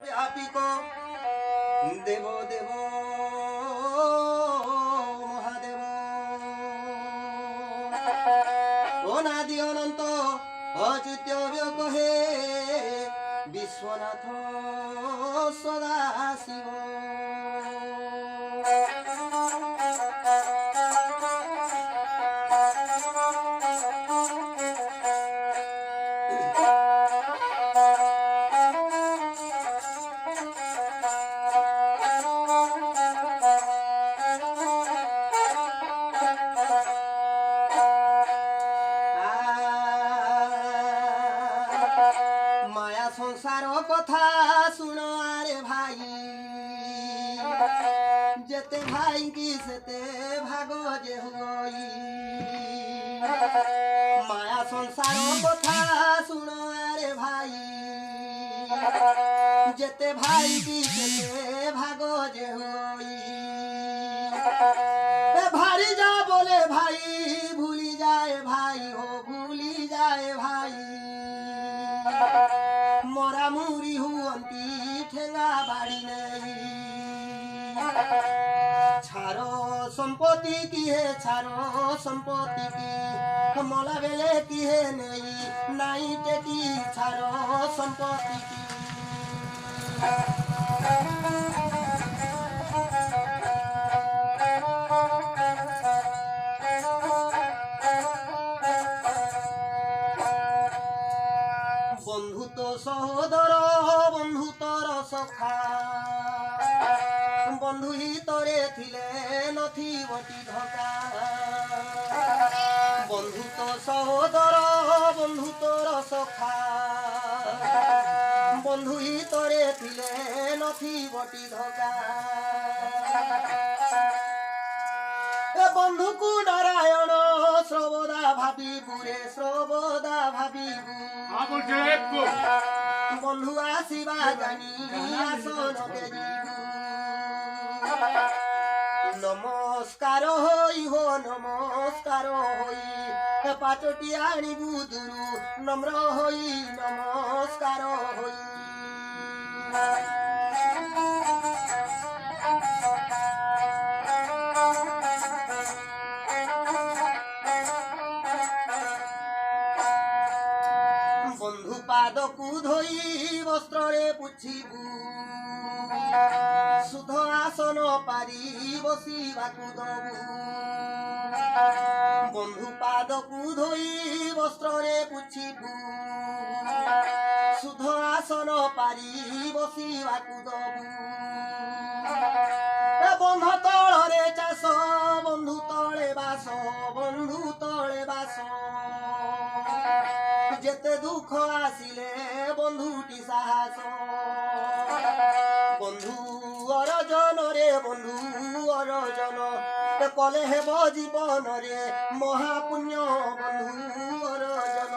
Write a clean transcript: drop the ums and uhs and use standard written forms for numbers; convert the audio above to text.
व्यापिको देव देव महादेव अनादि अनंत अच्युत्य कहे विश्वनाथ सदाशिव। माया संसार कथा सुन आरे भाई जेते भाई की सेते भाग जे हुई। माया संसार कथा सुन आरे भाई जेते भाई की सेते भाग जे हुई। भारी जा बोले भाई भूली जाए भाई हो भूली जाए भाई। मोरा मुरी हुअंती ठेंगा बाड़ी नहीं। छारो संपत्ति की है छारो संपत्ति की मोला बेले की है नहीं नाई टेकी छारो संपत्ति की। बंधु तो सहोदर बंधु तोर सखा बंधु ही तोरे थिले नथी बटी धका। बंधु तो सहोदर बंधु तोर सखा बंधु ही तोरे थिले नथी बटी धका। बंधु को नारायण सर्वदा भावी बुरे सर्वदा भावी बंधु आसीबा जानी आसनते नमस्कार होई हो नमस्कार होई पाचटी आनिबु दुरु नम्र होई नमस्कार होई। बंधु पाद को धोई वस्त्रे पुछिबु सुध आसन पारी बसिबाकु दबु। बंधु पाद को धोई वस्त्रे पुछिबु सुध आसन पारी बसिबाकु दबु। बंध तले चाष बंधु तले बास बंधु तले बास जेते दुख आसिले बंधुटी साहस। बंधु अरजन रे बंधु अरजन कले हेब जीवन रे महापुण्य बंधु अरजन।